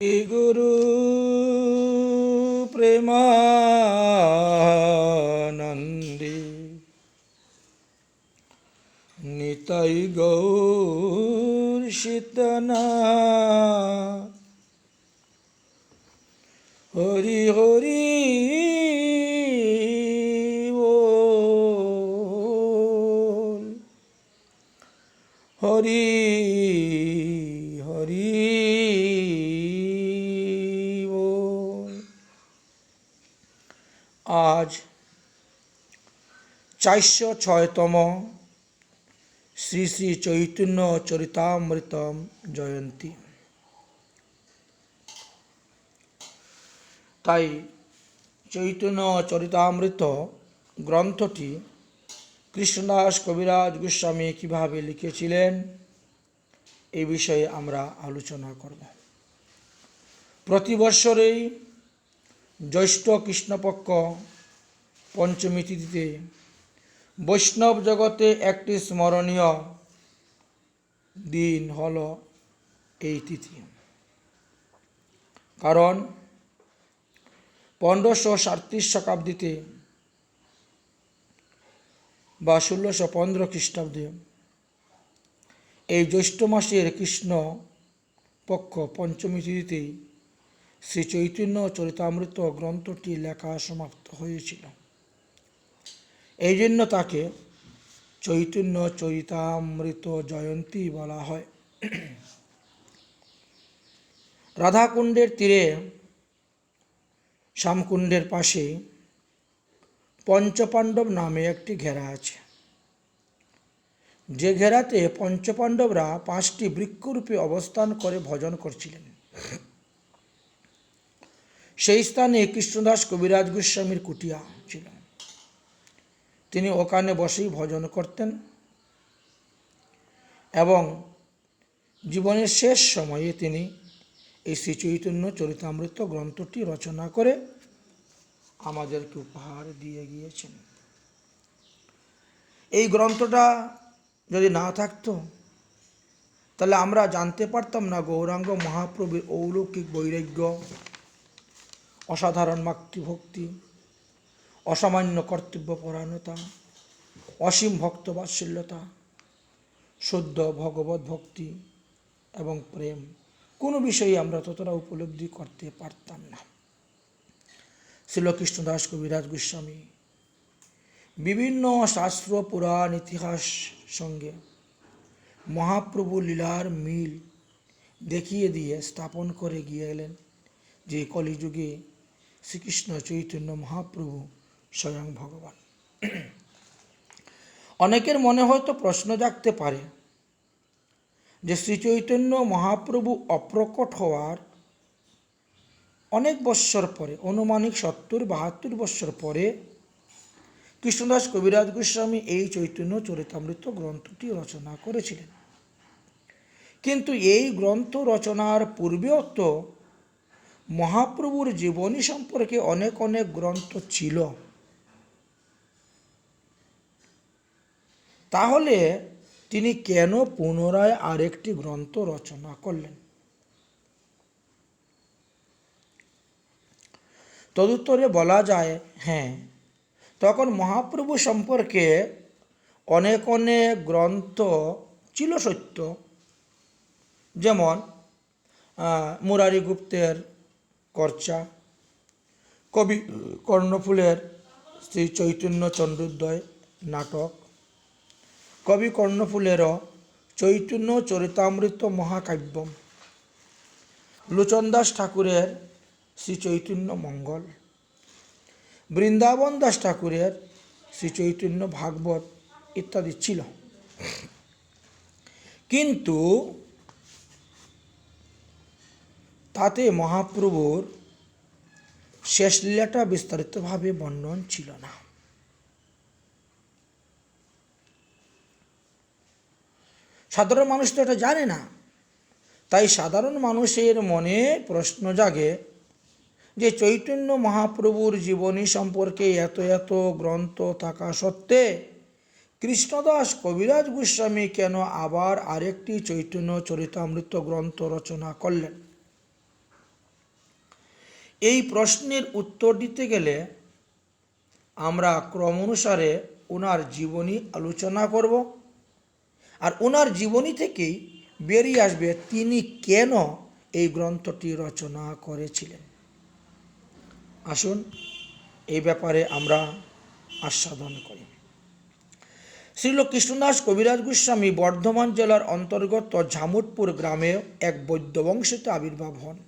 গুরু প্রেমানন্দে নিতাই গৌর সীতনা হরি হরি বল হরি হরি বল। আজ 406তম শ্রী শ্রী চৈতন্য চরিতামৃতম জয়ন্তী। তাই চৈতন্য চরিতামৃত গ্রন্থটি কৃষ্ণদাস কবিরাজ গোস্বামী কীভাবে লিখেছিলেন এই বিষয়ে আমরা আলোচনা করব। প্রতি বৎসরেই জ্যৈষ্ঠ কৃষ্ণপক্ষ পঞ্চমী তিথিতে বৈষ্ণব জগতে একটি স্মরণীয় দিন হল এই তিথি। কারণ 1537 শতাব্দীতে বা 1615 খ্রিস্টাব্দে এই জ্যৈষ্ঠ মাসের কৃষ্ণ পক্ষ পঞ্চমী তিথিতেই শ্রী চৈতন্য চরিতামৃত গ্রন্থটি লেখা সমাপ্ত হয়েছিল। এই জন্য তাকে চৈতন্য চরিতামৃত জয়ন্তী বলা হয়। রাধাকুণ্ডের তীরে শ্যামকুণ্ডের পাশে পঞ্চপাণ্ডব নামে একটি ঘেরা আছে, যে ঘেরাতে পঞ্চপাণ্ডবরা 5টি বৃক্ষরূপে অবস্থান করে ভজন করছিলেন। সেই স্থানে কৃষ্ণদাস কবিরাজ গোস্বামীর কুটিয়া ছিল। তিনি ওখানে বসেই ভজন করতেন এবং জীবনের শেষ সময়ে তিনি এই শ্রী চৈতন্য চরিতামৃত গ্রন্থটি রচনা করে আমাদেরকে উপহার দিয়ে গিয়েছেন। এই গ্রন্থটা যদি না থাকতো তাহলে আমরা জানতে পারতাম না গৌরাঙ্গ মহাপ্রভুর অলৌকিক বৈরাগ্য, অসাধারণ মাতৃভক্তি, অসামান্য কর্তব্যপরায়ণতা, অসীম ভক্তবাৎসল্যতা, শুদ্ধ ভগবত ভক্তি এবং প্রেম। কোনো বিষয়ে আমরা ততটা উপলব্ধি করতে পারতাম না। শ্রীল কৃষ্ণদাস কবিরাজ গোস্বামী বিভিন্ন শাস্ত্র পুরাণ ইতিহাস সঙ্গে মহাপ্রভু লীলার মিল দেখিয়ে দিয়ে স্থাপন করে গিয়েলেন যে কলিযুগে শ্রীকৃষ্ণ চৈতন্য মহাপ্রভু স্বয়ং ভগবান। অনেকের মনে হয়তো প্রশ্ন জাগতে পারে যে শ্রী চৈতন্য মহাপ্রভু অপ্রকট হওয়ার অনেক বৎসর পরে, আনুমানিক 70-72 বৎসর পরে কৃষ্ণদাস কবিরাজ গোস্বামী এই চৈতন্য চরিতামৃত গ্রন্থটি রচনা করেছিলেন। কিন্তু এই গ্রন্থ রচনার পূর্বেও তো মহাপ্রভুর জীবনী সম্পর্কে অনেক অনেক গ্রন্থ ছিল। তাহলে তিনি কেন পুনরায় আরেকটি গ্রন্থ রচনা করলেন? তদুত্তরে বলা যায়, হ্যাঁ, তখন মহাপ্রভু সম্পর্কে অনেক অনেক গ্রন্থ ছিল সত্য। যেমন মুরারি গুপ্তের কর্চা, কবি কর্ণফুলের শ্রী চৈতন্য চন্দ্রোদয় নাটক, কবি কর্ণফুলেরও চৈতন্য চরিতামৃত মহাকাব্যম, লোচনদাস ঠাকুরের শ্রী চৈতন্য মঙ্গল, বৃন্দাবন দাস ঠাকুরের শ্রী চৈতন্য ভাগবত ইত্যাদি ছিল। কিন্তু তাতে মহাপ্রভুর শেষ লীলাটা বিস্তারিতভাবে বর্ণন ছিল না। সাধারণ মানুষ তো এটা জানে না। তাই সাধারণ মানুষের মনে প্রশ্ন জাগে যে চৈতন্য মহাপ্রভুর জীবনী সম্পর্কে এত এত গ্রন্থ থাকা সত্ত্বে কৃষ্ণদাস কবিরাজ গোস্বামী কেন আবার আরেকটি চৈতন্য চরিতামৃত গ্রন্থ রচনা করলেন? এই প্রশ্নের উত্তর দিতে গেলে আমরা ক্রম অনুসারে ওনার জীবনী আলোচনা করব, আর ওনার জীবনী থেকেই বেরিয়ে আসবে তিনি কেন এই গ্রন্থটি রচনা করেছিলেন। আসুন এই ব্যাপারে আমরা আস্বাদন করি। শ্রীল কৃষ্ণদাস কবিরাজ গোস্বামী বর্ধমান জেলার অন্তর্গত ঝামুটপুর গ্রামে এক বৈদ্য বংশতে আবির্ভাব হন।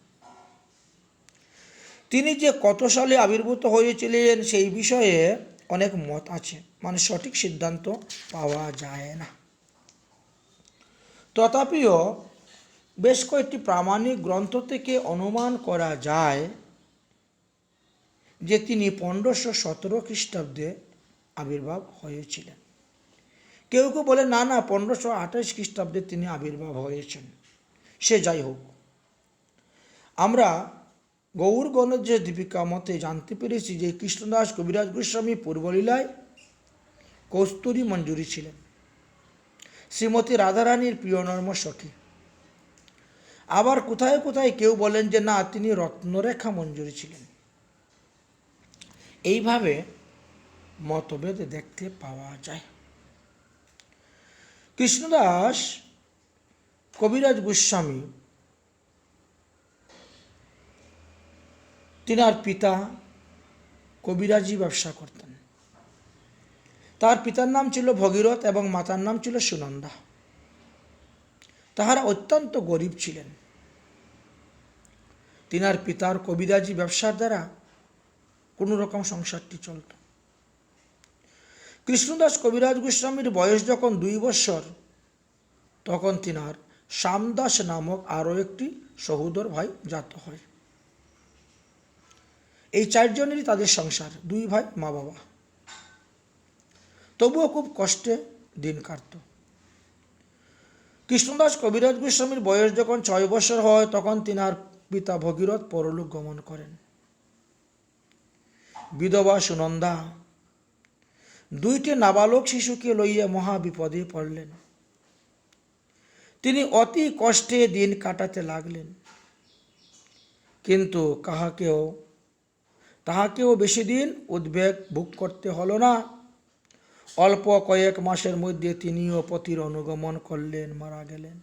তিনি যে কত সালে আবির্ভূত হয়েছিলেন সেই বিষয়ে অনেক মত আছে, মানে সঠিক সিদ্ধান্ত পাওয়া যায় না। তথাপিও বেশ কয়েকটি প্রামাণিক গ্রন্থ থেকে অনুমান করা যায় যে তিনি 1517 খ্রিস্টাব্দে আবির্ভাব হয়েছিলেন। কেউ কেউ বলে না 1528 খ্রিস্টাব্দে তিনি আবির্ভাব হয়েছেন। সে যাই হোক, আমরা গৌর গণেশের দীপিকা মতে জানতে পেরেছি যে কৃষ্ণদাস কবিরাজ গোস্বামী পূর্বলীলায় কস্তুরী মঞ্জুরি ছিলেন, শ্রীমতী রাধারানীর প্রিয় নর্ম সখী। আবার কোথায় কোথায় কেউ বলেন যে না, তিনি রত্নরেখা মঞ্জুরি ছিলেন। এইভাবে মতভেদ দেখতে পাওয়া যায়। কৃষ্ণদাস কবিরাজ গোস্বামী তিনার পিতা কবিরাজি ব্যবসা করতেন। তার পিতার নাম ছিল ভগীরথ এবং মাতার নাম ছিল সুনন্দা। তাহারা অত্যন্ত গরিব ছিলেন। তিনার পিতার কবিরাজি ব্যবসার দ্বারা কোনো রকম সংসারটি চলত। কৃষ্ণদাস কবিরাজ গোস্বামীর বয়স যখন 2 বৎসর, তখন তিনার শ্যামদাস নামক আরও একটি সহোদর ভাই জাত হয়। এই 4 জনেরই তাদের সংসার, 2 ভাই, মা বাবা। তবুও খুব কষ্টে দিন কাটত। কৃষ্ণদাস কবিরাজ গোস্বামীর বয়স যখন 6 বছর হয়, তখন তিনার পিতা ভগীরথ পরলোক গমন করেন। বিধবা সুনন্দা 2টি নাবালক শিশুকে লইয়া মহা বিপদে পড়লেন। তিনি অতি কষ্টে দিন কাটাতে লাগলেন, কিন্তু তাহাকেও বেশি দিন উদ্বেগ ভোগ করতে হল না। অল্প কয়েক মাসের মধ্যে তিনিও পতির অনুগমন করলেন, মারা গেলেন।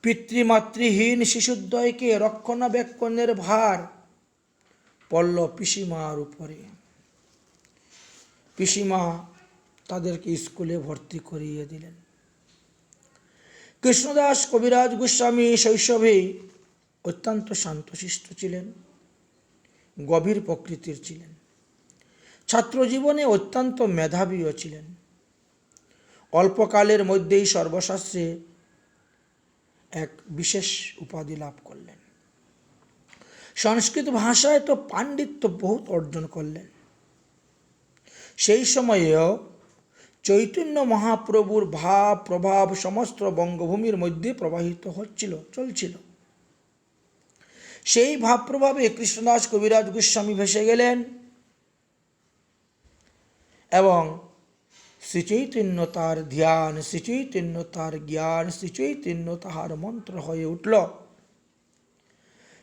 পিতৃমাতৃহীন শিশুদ্বয়কে রক্ষণাবেক্ষণের ভার পড়ল পিসিমার উপরে। পিসিমা তাদেরকে স্কুলে ভর্তি করিয়ে দিলেন। কৃষ্ণদাস কবিরাজ গোস্বামী শৈশবেই অত্যন্ত শান্তশিষ্ট ছিলেন, গভীর প্রকৃতির ছিলেন। ছাত্রজীবনে অত্যন্ত মেধাবীও ছিলেন। অল্পকালের মধ্যেই সর্বশাস্ত্রে এক বিশেষ উপাধি লাভ করলেন। সংস্কৃত ভাষায় তো পাণ্ডিত্য বহুত অর্জন করলেন। সেই সময়েও চৈতন্য মহাপ্রভুর ভাব প্রভাব সমস্ত বঙ্গভূমির মধ্যে প্রবাহিত চলছিল। সেই ভাব প্রভাবে কৃষ্ণদাস কবিরাজ গোস্বামী ভেসে গেলেন এবং শ্রীচৈতন্য তার ধ্যান, শ্রীচৈতন্য তার জ্ঞান, শ্রীচৈতন্য তাহার মন্ত্র হয়ে উঠল।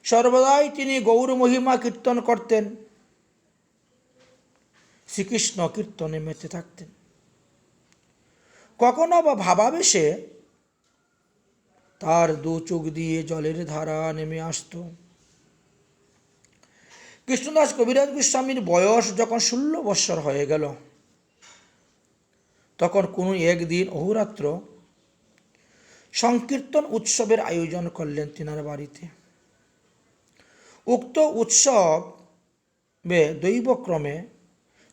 সর্বদাই তিনি গৌর মহিমা কীর্তন করতেন, শ্রীকৃষ্ণ কীর্তনে মেতে থাকতেন। কখনো বা ভাবাবেশে তার 2 চোখ দিয়ে জলের ধারা নেমে আসত। কৃষ্ণদাস কবিরাজ গোস্বামীর বয়স যখন 16 বৎসর হয়ে গেল, তখন কোনো একদিন অহোরাত্র সংকীর্তন উৎসবের আয়োজন করলেন তিনার বাড়িতে। উক্ত উৎসবে দৈবক্রমে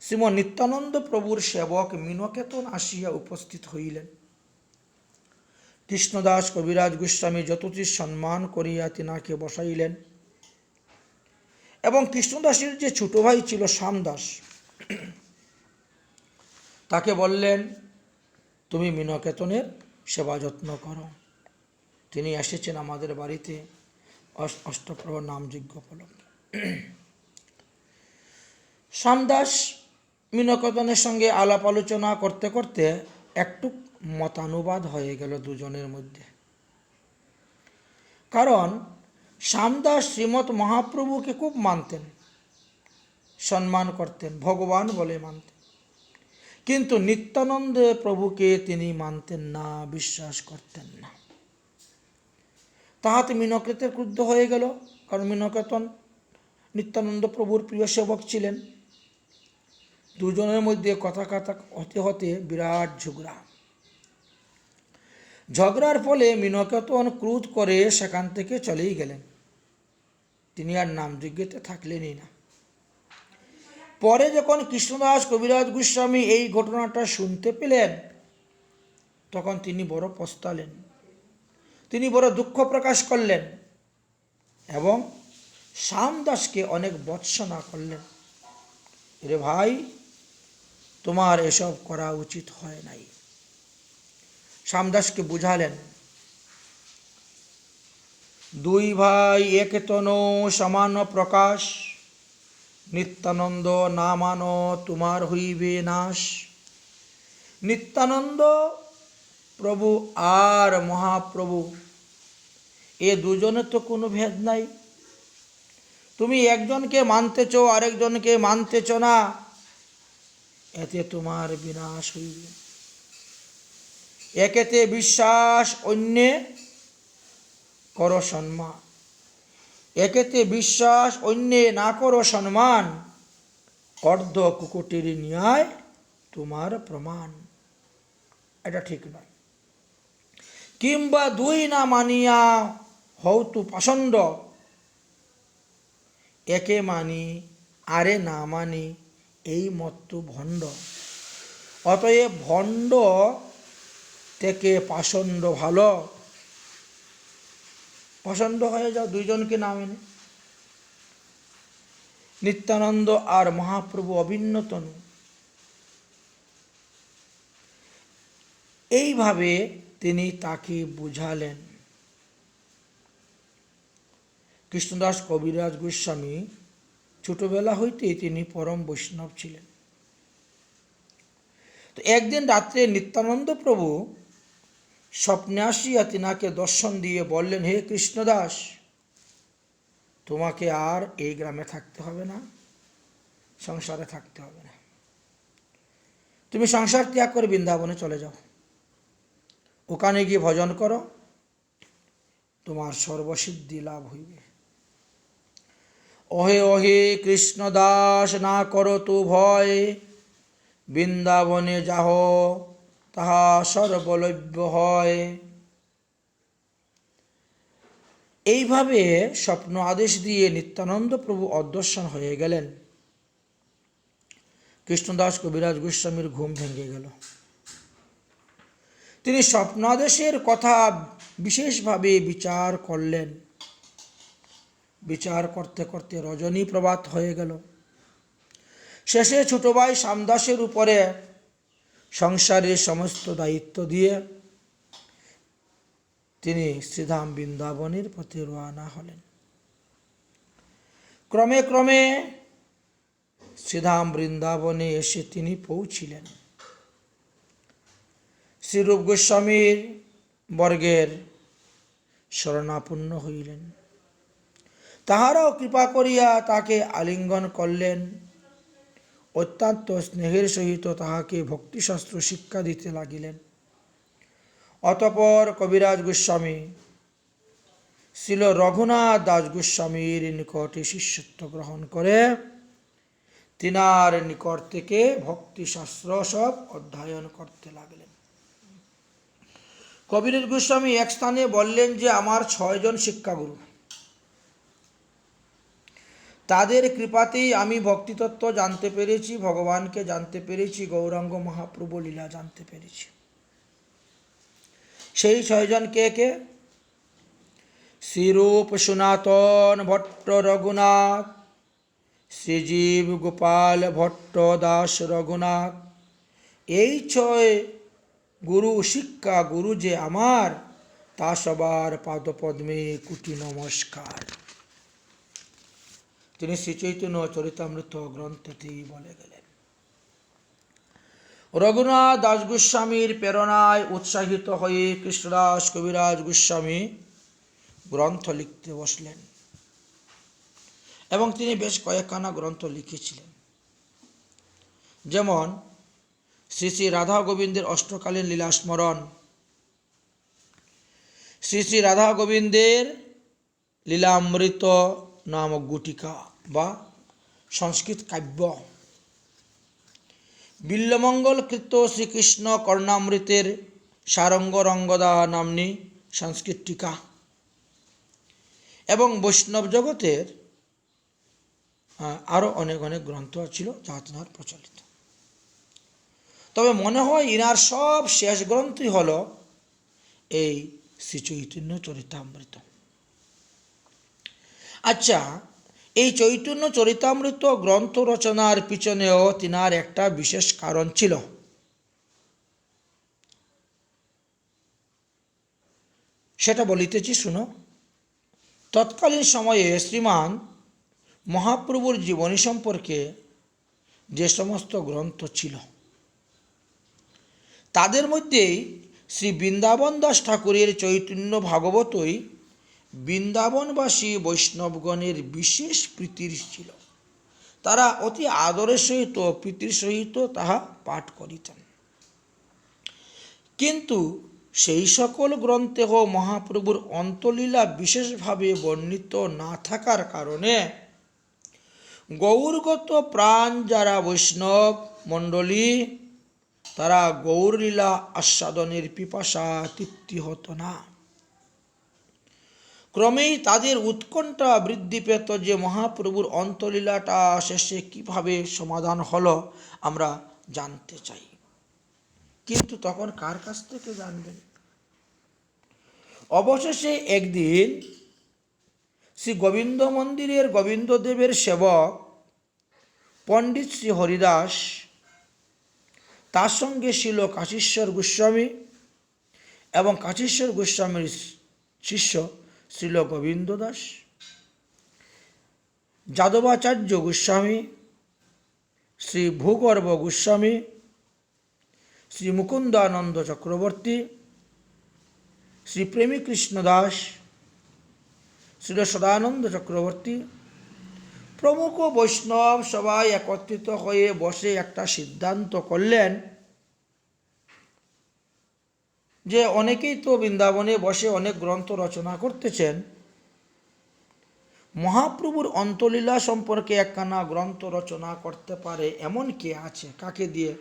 শ্রীমৎ নিত্যানন্দ প্রভুর সেবক মীনকেতন আসিয়া উপস্থিত হইলেন। কৃষ্ণদাস কবিরাজ গোস্বামী যথোচিত সম্মান করিয়া তিনাকে বসাইলেন এবং কৃষ্ণদাসের যে ছোট ভাই ছিল শ্যামদাস, তাকে বললেন, তুমি মীনকেতনের সেবা যত্ন করো। তিনি এসেছেন আমাদের বাড়িতে অষ্টপ্রহর নামযজ্ঞ উপলক্ষে। শ্যামদাস মীনকেতনের সঙ্গে আলাপ আলোচনা করতে করতে একটু মতানুবাদ হয়ে গেল দুজনের মধ্যে। কারণ শ্যামদাস শ্রীমৎ মহাপ্রভুকে খুব মানতেন, সম্মান করতেন, ভগবান বলে মানতেন, কিন্তু নিত্যানন্দ প্রভুকে তিনি মানতেন না, বিশ্বাস করতেন না। তাহাতে মীনকেতন ক্রুদ্ধ হয়ে গেল, কারণ মীনকেতন নিত্যানন্দ প্রভুর প্রিয় সেবক ছিলেন। দুজনের মধ্যে কথা হতে হতে বিরাট ঝগড়ার ফলে মীনকেতন ক্রোধ করে সেখান থেকে চলেই গেলেন। তিনি আর নাম যজ্ঞতে থাকলেনই না। পরে যখন কৃষ্ণদাস কবিরাজ গোস্বামী এই ঘটনাটা শুনতে পেলেন, তখন তিনি বড় পস্তালেন, তিনি বড় দুঃখ প্রকাশ করলেন এবং শ্যামদাসকে অনেক ভর্ৎসনা করলেন। রে ভাই, তোমার এসব করা উচিত হয় নাই। শ্যামদাসকে বুঝালেন, দুই ভাই এক তনু সমান প্রকাশ, নিত্যানন্দ না মানো তোমার হইবে নাশ। নিত্যানন্দ প্রভু আর মহাপ্রভু এ দুজনের তো কোনো ভেদ নাই। তুমি একজনকে মানতেছ, আরেকজনকে মানতেছ না, এতে তোমার বিনাশ হইবে। একেতে বিশ্বাস, অন্যে করো সম্মান। একেতে বিশ্বাস, অন্যে না করো সম্মান, অর্ধ কুকুটির ন্যায় তোমার প্রমাণ। এটা ঠিক নয়। কিংবা দুই না মানিয়া হও তু পাষণ্ড, একে মানি আরে না মানি এই মত ভণ্ড। অতএব ভণ্ড থেকে পাষণ্ড ভালো। পাষণ্ড হয়ে যাও দুইজনকে না মেনে। নিত্যানন্দ আর মহাপ্রভু অভিন্ন তনু। এইভাবে তিনি তাকে বুঝালেন। কৃষ্ণদাস কবিরাজ গোস্বামী ছোটবেলা হইতেই তিনি পরম বৈষ্ণব ছিলেন। তো একদিন রাত্রে নিত্যানন্দ প্রভু স্বপ্নে আসিয়া তিনাকে দর্শন দিয়ে বললেন, হে কৃষ্ণদাস, তোমাকে আর এই গ্রামে থাকতে হবে না, সংসারে থাকতে হবে না। তুমি সংসার ত্যাগ করে বৃন্দাবনে চলে যাও, ওখানে গিয়ে ভজন করো, তোমার সর্বসিদ্ধি লাভ হইবে। ওহে ওহে কৃষ্ণদাস, না করো তো ভয়, বৃন্দাবনে যাহ তাহা সর্বলভ্য হয়। এইভাবে স্বপ্ন আদেশ দিয়ে নিত্যানন্দ প্রভু অদর্শন হয়ে গেলেন। কৃষ্ণদাস কবিরাজ গোস্বামীর ঘুম ভেঙে গেল। তিনি স্বপ্নাদেশের কথা বিশেষভাবে বিচার করলেন। বিচার করতে করতে রজনী প্রভাত হয়ে গেল। শেষে ছোট ভাই শ্যামদাসের উপরে সংসারের সমস্ত দায়িত্ব দিয়ে তিনি শ্রীধাম বৃন্দাবনের পথে রওনা হলেন। ক্রমে ক্রমে শ্রীধাম বৃন্দাবনে এসে তিনি পৌঁছিলেন। শ্রীরূপ গোস্বামীর বর্গের শরণাপন্ন হইলেন। তাহারাও কৃপা করিয়া তাকে আলিঙ্গন করলেন। অত্যন্ত স্নেহের সহিত তাহাকে ভক্তিশাস্ত্র শিক্ষা দিতে লাগিলেন। অতঃপর কবিরাজ গোস্বামী শ্রীল রঘুনাথ দাস গোস্বামীর নিকটে শিষ্যত্ব গ্রহণ করে তিনার নিকট থেকে ভক্তিশাস্ত্র সব অধ্যয়ন করতে লাগলেন। কবিরাজ গোস্বামী এক স্থানে বললেন যে আমার 6 জন শিক্ষাগুরু, তাদের কৃপাতেই আমি ভক্তিতত্ত্ব জানতে পেরেছি, ভগবানকে জানতে পেরেছি, গৌরাঙ্গ মহাপ্রভু লীলা জানতে পেরেছি। সেই 6 জন কে কে? শ্রীরূপ সনাতন ভট্ট রঘুনাথ, শ্রীজীব গোপাল ভট্ট দাস রঘুনাথ। এই 6 গুরু শিক্ষা গুরু যে আমার, তা সবার পাদপদ্মে কোটি নমস্কার। তিনি শ্রীচৈতন্য চরিতামৃত গ্রন্থেতেই বলে গেলেন। রঘুনাথ দাস গোস্বামীর প্রেরণায় উৎসাহিত হয়ে কৃষ্ণদাস কবিরাজ গোস্বামী গ্রন্থ লিখতে বসলেন এবং তিনি বেশ কয়েকখানা গ্রন্থ লিখেছিলেন। যেমন শ্রী শ্রী রাধা গোবিন্দের অষ্টকালীন লীলা স্মরণ, শ্রী শ্রী রাধা গোবিন্দের লীলামৃত নামক গুটিকা বা সংস্কৃত কাব্য, বিল্লমঙ্গল কৃত শ্রীকৃষ্ণ কর্ণামৃতের সারঙ্গ রঙ্গদা নাম্নী সংস্কৃত টিকা এবং বৈষ্ণব জগতের আরও অনেক অনেক গ্রন্থ ছিল যা তাঁর প্রচলিত। তবে মনে হয় ইনার সব শেষ গ্রন্থই হল এই শ্রী চৈতন্য চরিতামৃত। আচ্ছা, এই চৈতন্য চরিতামৃত গ্রন্থ রচনার পিছনেও তিনার একটা বিশেষ কারণ ছিল। সেটা বলিতেছি, শুনো। তৎকালীন সময়ে শ্রীমান মহাপ্রভুর জীবনী সম্পর্কে যে সমস্ত গ্রন্থ ছিল তাদের মধ্যেই শ্রী বৃন্দাবন দাস ঠাকুরের চৈতন্য ভাগবতই বৃন্দাবনবাসী বৈষ্ণবগণের বিশেষ প্রীতির ছিল। তারা অতি আদরের সহিত প্রীতির সহিত তাহা পাঠ করিতেন। কিন্তু সেই সকল গ্রন্থেও মহাপ্রভুর অন্তলীলা বিশেষভাবে বর্ণিত না থাকার কারণে গৌরগত প্রাণ যারা বৈষ্ণব মণ্ডলী তারা গৌরলীলা আস্বাদনের পিপাসা তৃপ্তি হতো না। ক্রমেই তাদের উৎকণ্ঠা বৃদ্ধি পেত যে মহাপ্রভুর অন্তলীলাটা শেষে কিভাবে সমাধান হলো আমরা জানতে চাই। কিন্তু তখন কার কাছ থেকে জানবেন? অবশেষে একদিন শ্রী গোবিন্দ মন্দিরের গোবিন্দদেবের সেবক পণ্ডিত শ্রী হরিদাস, তার সঙ্গে ছিল কাশীশ্বর গোস্বামী এবং কাশীশ্বর গোস্বামীর শিষ্য শ্রীল গোবিন্দ দাস, যাদবাচার্য গোস্বামী, শ্রী ভূগর্ভ গোস্বামী, শ্রী মুকুন্দানন্দ চক্রবর্তী, শ্রী প্রেমী কৃষ্ণ দাস, শ্রী সদানন্দ চক্রবর্তী প্রমুখ বৈষ্ণব সবাই একত্রিত হয়ে বসে একটা সিদ্ধান্ত করলেন যে অনেকেই তো বৃন্দাবনে বসে অনেক গ্রন্থ রচনা করতেছেন, মহাপ্রভুর অন্তলীলা সম্পর্কে একখানা গ্রন্থ রচনা করতে পারে এমন কে আছে, কাকে দিয়ে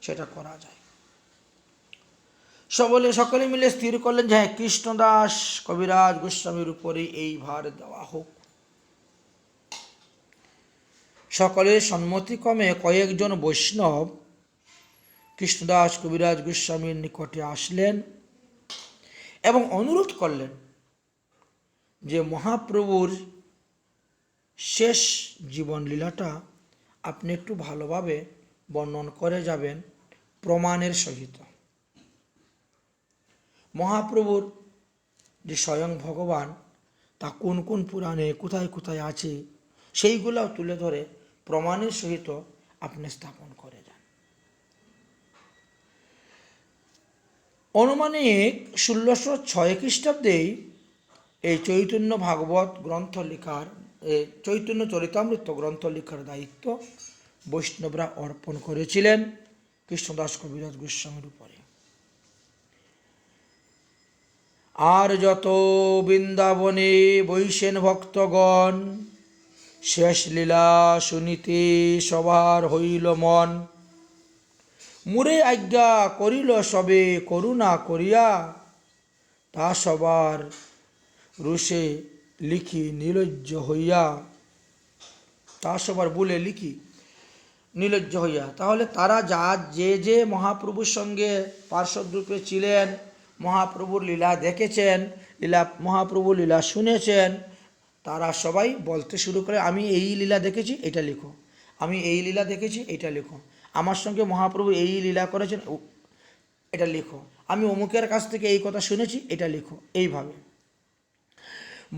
সেটা করা যায়। সকলে মিলে স্থির করলেন যে হ্যাঁ, কৃষ্ণদাস কবিরাজ গোস্বামীর উপরে এই ভার দেওয়া হোক। সকলের সম্মতিক্রমে কয়েকজন বৈষ্ণব কৃষ্ণদাস কবিরাজ গোস্বামীর নিকটে আসলেন এবং অনুরোধ করলেন যে মহাপ্রভুর শেষ জীবন লীলাটা আপনি একটু ভালোভাবে বর্ণন করে যাবেন প্রমাণের সহিত। মহাপ্রভুর যে স্বয়ং ভগবান তা কোন কোন পুরাণে কোথায় কোথায় আছে সেইগুলো তুলে ধরে প্রমাণের সহিত আপনি স্থাপন করে যান। অনুমানিক 1606 খ্রিস্টাব্দেই এই চৈতন্য ভাগবত গ্রন্থ লেখার, চৈতন্য চরিতামৃত গ্রন্থ লেখার দায়িত্ব বৈষ্ণবরা অর্পণ করেছিলেন কৃষ্ণদাস কবিরাজ গোস্বামীর উপরে। আর যত বৃন্দাবনে বৈশেন ভক্তগণ শেষ লীলা শুনিতে সবার হইল মন, মুরে আজ্ঞা করিল সবে করুণা করিয়া, তা সবার রুষে লিখি নিলজ্জ হইয়া, তা সবার বলে লিখি নিলজ্জ হইয়া। তাহলে তারা যে মহাপ্রভুর সঙ্গে পার্শ্বদরূপে ছিলেন, মহাপ্রভুর লীলা দেখেছেন, মহাপ্রভুর লীলা শুনেছেন, তারা সবাই বলতে শুরু করে আমি এই লীলা দেখেছি এটা লিখো, আমি এই লীলা দেখেছি এটা লিখো, আমার সঙ্গে মহাপ্রভু এই লীলা করেছেন এটা লিখো, আমি অমুকের কাছ থেকে এই কথা শুনেছি এটা লিখো। এইভাবে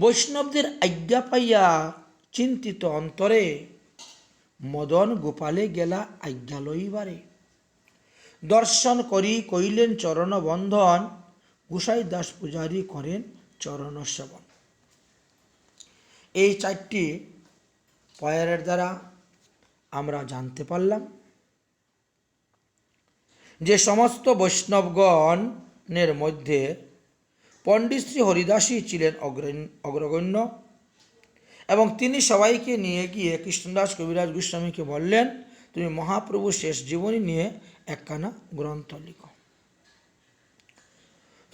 বৈষ্ণবদের আজ্ঞা পাইয়া চিন্তিত অন্তরে মদন গোপালে গেলা আজ্ঞা লইবারে, দর্শন করি কইলেন চরণ বন্ধন, গোসাই দাস পূজারী করেন চরণ সেবন। এই 4টি পয়েরের দ্বারা আমরা জানতে পারলাম যে সমস্ত বৈষ্ণবগণের মধ্যে পণ্ডিত শ্রী হরিদাসই ছিলেন অগ্রগণ্য, এবং তিনি সবাইকে নিয়ে গিয়ে কৃষ্ণদাস কবিরাজ গোস্বামীকে বললেন, তুমি মহাপ্রভু শেষ জীবনী নিয়ে একখানা গ্রন্থ লিখো।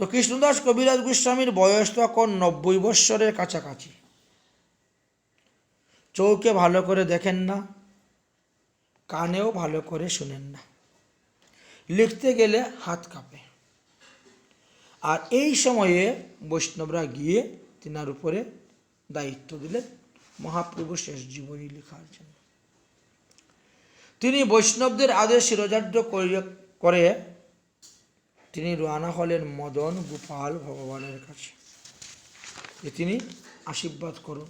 তো কৃষ্ণদাস কবিরাজ গোস্বামীর বয়স তখন 90 বৎসরের কাছাকাছি। চোখে ভালো করে দেখেন না, কানেও ভালো করে শুনেন না, লিখতে গেলে হাত কাঁপে। আর এই সময়ে বৈষ্ণবরা গিয়ে তিনার উপরে দায়িত্ব দিলেন মহাপ্রভু শেষ জীবনী লেখার জন্য। তিনি বৈষ্ণবদের আদেশ শিরোধার্য করে তিনি রওনা হলেন মদন গোপাল ভগবানের কাছে, যে তিনি আশীর্বাদ করুন,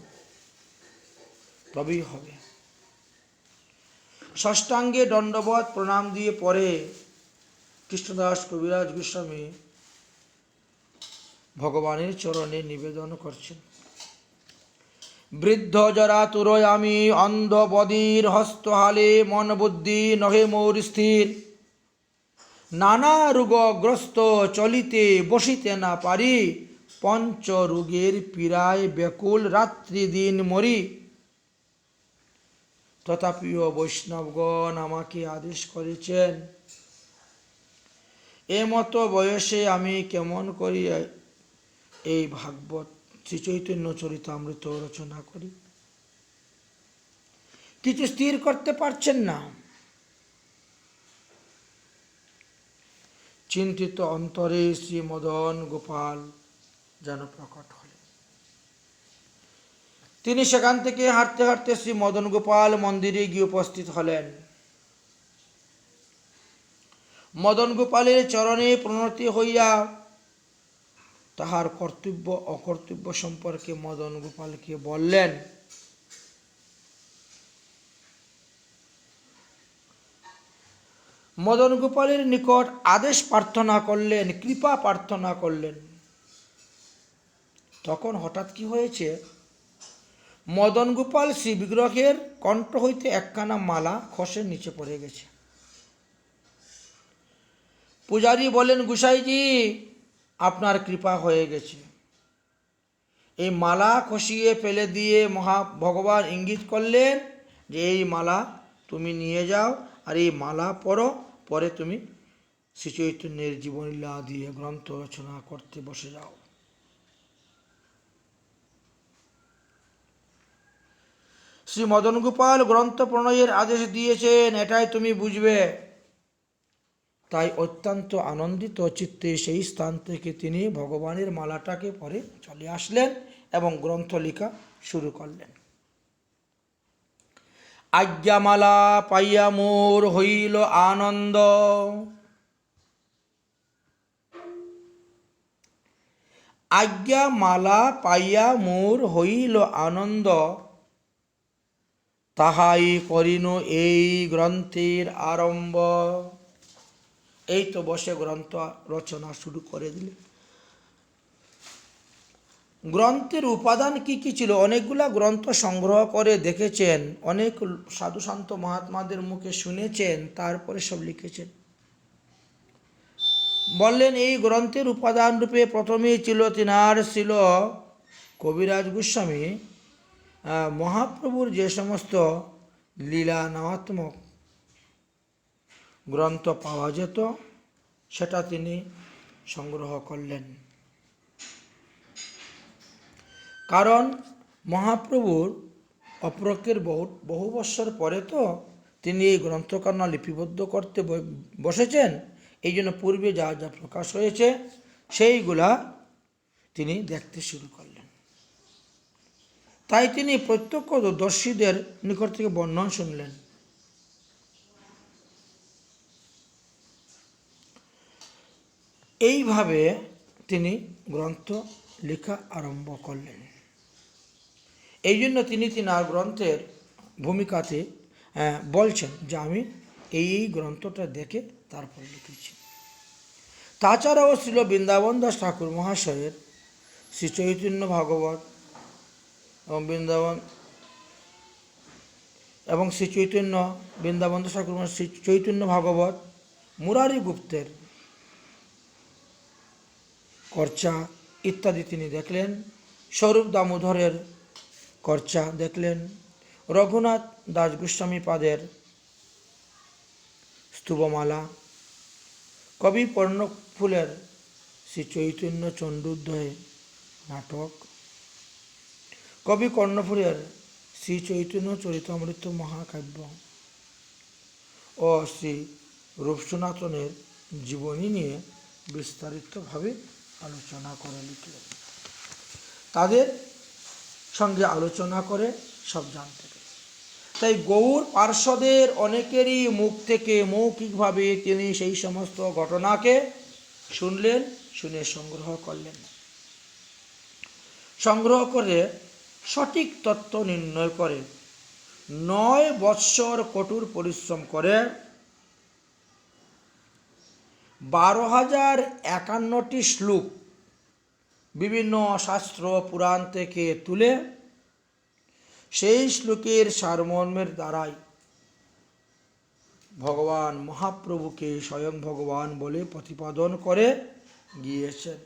তবেই হবে। ষষ্ঠাঙ্গে দণ্ডবত প্রণাম দিয়ে পরে কৃষ্ণদাস কবিরাজ গোস্বামী ভগবানের চরণে নিবেদন করছেন, বৃদ্ধ জরা তুরয় আমি, অন্ধ বদির হস্তহালে, মন বুদ্ধি নহে মোর স্থির, নানা রোগগ্রস্ত চলিতে বসিতে না পারি, পঞ্চ রোগের পীড়ায় ব্যাকুল রাত্রি দিন মরি, তথাপিও বৈষ্ণবগণ আমাকে আদেশ করেছেন, এমতো বয়সে আমি কেমন করি এই ভাগবত শ্রী চৈতন্য চরিতামৃত রচনা করি। কিছু স্থির করতে পারছেন না। চিন্তিত অন্তরে শ্রী মদন গোপাল যেন প্রকট হলেন। তিনি সেখান থেকে হাঁটতে হাঁটতে শ্রী মদন গোপাল মন্দিরে গিয়ে উপস্থিত হলেন। মদন গোপালের চরণে প্রণতি হইয়া তাহার কর্তব্য অকর্তব্য সম্পর্কে মদন গোপালকে বললেন। মদন গোপালের নিকট আদেশ প্রার্থনা করলেন, কৃপা প্রার্থনা করলেন। তখন হঠাৎ কি হয়েছে, মদন গোপাল শ্রী বিগ্রহের কণ্ঠ হইতে একখানা মালা খসে নিচে পড়ে গেছে। পূজারী বলেন, গোসাইজি আপনার কৃপা হয়ে গেছে। এই মালা খসিয়ে ফেলে দিয়ে ভগবান ইঙ্গিত করলেন যে এই মালা তুমি নিয়ে যাও, আর এই মালা পরো, পরে তুমি শ্রী চৈতন্যের জীবনীলা দিয়ে গ্রন্থ রচনা করতে বসে যাও। শ্রী মদন গোপাল গ্রন্থ প্রণয়ের আদেশ দিয়েছেন, এটাই তুমি বুঝবে। তাই অত্যন্ত আনন্দিত চিত্তে সেই স্থান থেকে তিনি ভগবানের মালাটাকে পরে চলে আসলেন এবং গ্রন্থ লেখা শুরু করলেন। আজ্ঞামালা পাইয়া মোর হইল আনন্দ, আজ্ঞামালা পাইয়া মোর হইল আনন্দ, তাহাই করিন এই গ্রন্থের আরম্ভ। এই তো বসে গ্রন্থ রচনা শুরু করে দিলে। গ্রন্থের উপাদান কি কি ছিল? অনেকগুলা গ্রন্থ সংগ্রহ করে দেখেছেন, অনেক সাধু সন্ত মহাত্মাদের মুখে শুনেছেন, তারপরে সব লিখেছেন। বললেন এই গ্রন্থের উপাদান রূপে প্রথমেই ছিল তিনার ছিল কবিরাজ গোস্বামী মহাপ্রভুর যে সমস্ত লীলা নামাত্মক গ্রন্থ পাওয়া যেত সেটা তিনি সংগ্রহ করলেন। কারণ মহাপ্রভুর অপরকের বহু বৎসর পরে তো তিনি এই গ্রন্থকর্ণা লিপিবদ্ধ করতে বসেছেন। এই জন্য পূর্বে যা যা প্রকাশ হয়েছে সেইগুলা তিনি দেখতে শুরু করলেন। তাই তিনি প্রত্যক্ষদর্শীদের নিকট থেকে বর্ণনা শুনলেন। এইভাবে তিনি গ্রন্থ লেখা আরম্ভ করলেন। এই জন্য তিনি তিনার গ্রন্থের ভূমিকাতে বলছেন যে আমি এই গ্রন্থটা দেখে তারপর লিখেছি। তাছাড়াও ছিল বৃন্দাবন দাস ঠাকুর মহাশয়ের শ্রী চৈতন্য ভাগবত এবং বৃন্দাবন এবং শ্রী চৈতন্য বৃন্দাবন ঠাকুর শ্রী চৈতন্য ভাগবত মুরারি গুপ্তের কর্চা ইত্যাদি তিনি দেখলেন। স্বরূপ দামোদরের কর্চা দেখলেন। রঘুনাথ দাস গোস্বামী পাদের স্তূপমালা, কবি পর্ণফুলের শ্রী চৈতন্য চণ্ডোদয় নাটক, কবি কর্ণফুলের শ্রী চৈতন্য চরিতামৃত মহাকাব্য ও শ্রী রূপ সনাতনের জীবনী নিয়ে বিস্তারিতভাবে আলোচনা করে লিখলেন। তাদের সঙ্গে আলোচনা করে সব জানতে পেরেন। তাই গৌর পার্ষদের অনেকেরই মুখ থেকে মৌখিকভাবে তিনি সেই সমস্ত ঘটনাকে শুনলেন, শুনে সংগ্রহ করলেন। সংগ্রহ করে সঠিক তত্ত্ব নির্ণয় করে 9 বৎসর কঠোর পরিশ্রম করে 12,051টি শ্লোক বিভিন্ন শাস্ত্র পুরাণ থেকে তুলে সেই শ্লোকের সারমর্মের দ্বারাই ভগবান মহাপ্রভুকে স্বয়ং ভগবান বলে প্রতিপাদন করে গিয়েছেন।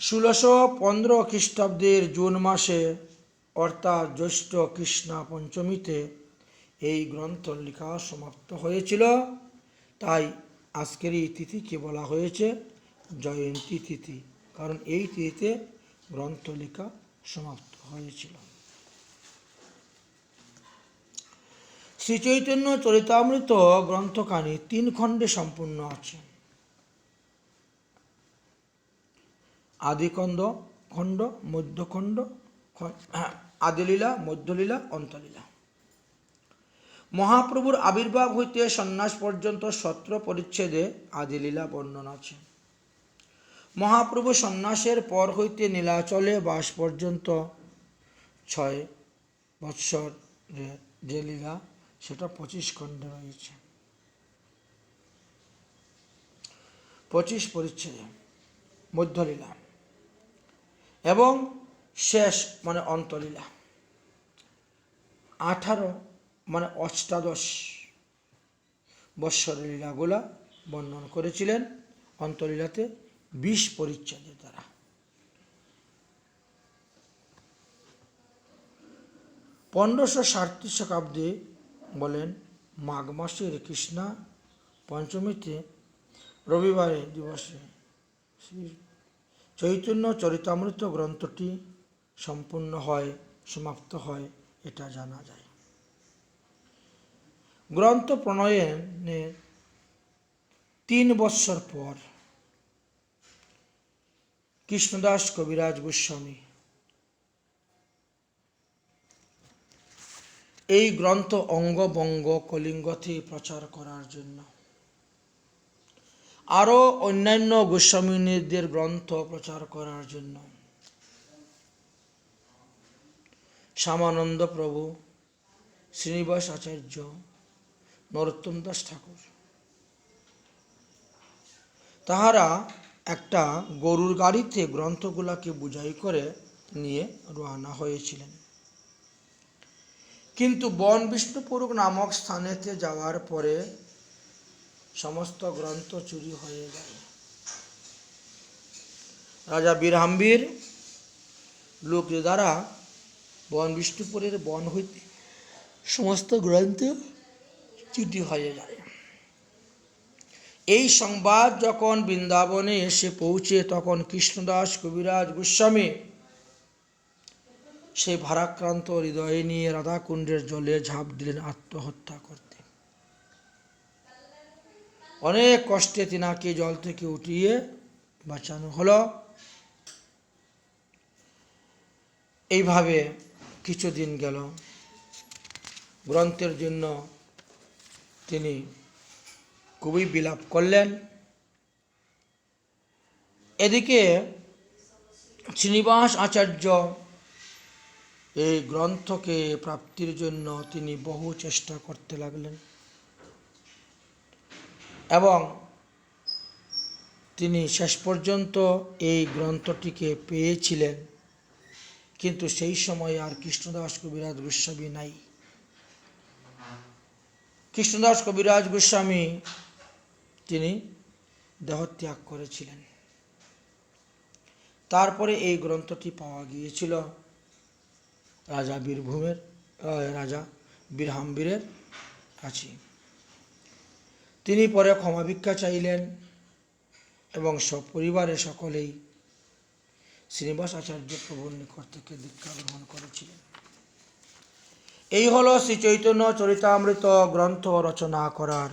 1615 খ্রিস্টাব্দের জুন মাসে অর্থাৎ জ্যৈষ্ঠ কৃষ্ণা পঞ্চমীতে এই গ্রন্থ লেখা সমাপ্ত হয়েছিল। তাই আজকের এই তিথিকে বলা হয়েছে জয়ন্তী তিথি, কারণ এই তিথিতে গ্রন্থ লেখা সমাপ্ত হয়েছিল। শ্রী চৈতন্য চরিতামৃত গ্রন্থখানি 3 খণ্ডে সম্পূর্ণ আছে। আদিখণ্ড খণ্ড, মধ্যখণ্ড, আদিলীলা, মধ্যলীলা, অন্তলীলা। মহাপ্রভুর আবির্ভাব হইতে সন্ন্যাস পর্যন্ত 17 পরিচ্ছেদে আদিলীলা বর্ণনা আছে। মহাপ্রভু সন্ন্যাসের পর হইতে নীলাচলে বাস পর্যন্ত 6 বৎসর যে লীলা, সেটা 25 খণ্ডে রয়েছে, 25 পরিচ্ছেদে মধ্যলীলা, এবং শেষ মানে অন্তলীলা 18 মানে অষ্টাদশ বৎসরের লীলাগুলা বর্ণন করেছিলেন অন্তলীলাতে 20 পরিচ্ছেদের দ্বারা। 1537 শতাব্দে বলেন মাঘ মাসের কৃষ্ণা পঞ্চমীতে রবিবারে দিবসে শ্রী চৈতন্য চরিতামৃত গ্রন্থটি সম্পূর্ণ হয়, সমাপ্ত হয়, এটা জানা যায়। গ্রন্থ প্রণয়নের 3 বৎসর পর কৃষ্ণদাস কবিরাজ গোস্বামী এই গ্রন্থ অঙ্গবঙ্গ কলিঙ্গতে প্রচার করার জন্য, আরও অন্যান্য গোস্বামীদের গ্রন্থ প্রচার করার জন্য শ্যামানন্দ প্রভু, শ্রীনিবাস আচার্য, নরোত্তম দাস ঠাকুর তাহারা একটা গরুর গাড়িতে গ্রন্থগুলাকে বোঝাই করে নিয়ে রওনা হয়েছিলেন। কিন্তু বন বিষ্ণুপুর নামক স্থানেতে যাওয়ার পরে সমস্ত গ্রন্থ চুরি হয়ে যায়। রাজা বীরহাম্বীর লোক দ্বারা বন বিষ্ণুপুরের বন হইতে সমস্ত গ্রন্থ চুরি হয়ে যায়। এই সংবাদ যখন বৃন্দাবনে এসে পৌঁছে, তখন কৃষ্ণদাস কবিরাজ গোস্বামী সেই ভারাক্রান্ত হৃদয় নিয়ে রাধাকুণ্ডের জলে ঝাঁপ দিলেন আত্মহত্যা করতে। অনেক কষ্টে তিনাকে জল থেকে উঠিয়ে বাঁচানো হলো। এইভাবে কিছুদিন গেল। গ্রন্থের জন্য তিনি খুবই বিলাপ করলেন। এদিকে শ্রীনিবাস আচার্য এই গ্রন্থকে প্রাপ্তির জন্য তিনি বহু চেষ্টা করতে লাগলেন এবং তিনি শেষ পর্যন্ত এই গ্রন্থটিকে পেয়েছিলেন, কিন্তু সেই সময় আর কৃষ্ণদাস কবিরাজ গোস্বামী নাই। কৃষ্ণদাস কবিরাজ গোস্বামী তিনি দেহত্যাগ করেছিলেন। তারপরে এই গ্রন্থটি পাওয়া গিয়েছিল রাজা বীরহাম্বীরের কাছে। তিনি পরে ক্ষমা ভিক্ষা চাইলেন এবং সপরিবারে সকলেই শ্রীনিবাস আচার্য প্রভুর নিকট থেকে দীক্ষা গ্রহণ করেছিলেন। এই হলো শ্রী চৈতন্য চরিতামৃত গ্রন্থ রচনা করার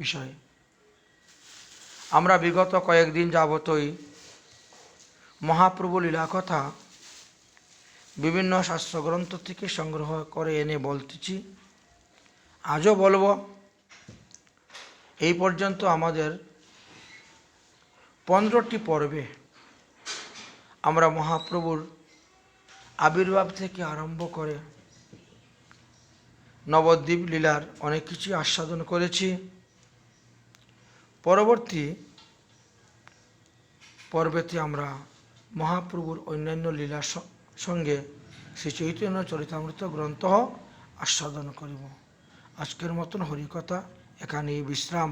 বিষয়। আমরা বিগত কয়েকদিন যাবতই মহাপ্রভু লীলা কথা বিভিন্ন শাস্ত্রগ্রন্থ থেকে সংগ্রহ করে এনে বলতেছি, আজও বলবো। এই পর্যন্ত আমাদের 15টি পর্বে আমরা মহাপ্রভুর আবির্ভাব থেকে আরম্ভ করে নবদ্বীপ লীলার অনেক কিছু আস্বাদন করেছি। পরবর্তী পর্বেতে আমরা মহাপ্রভুর অন্যান্য লীলার সঙ্গে শ্রী চৈতন্য চরিতামৃত গ্রন্থ আস্বাদন করিব। আজকের মতন হরিকথা এখানেই বিশ্রাম।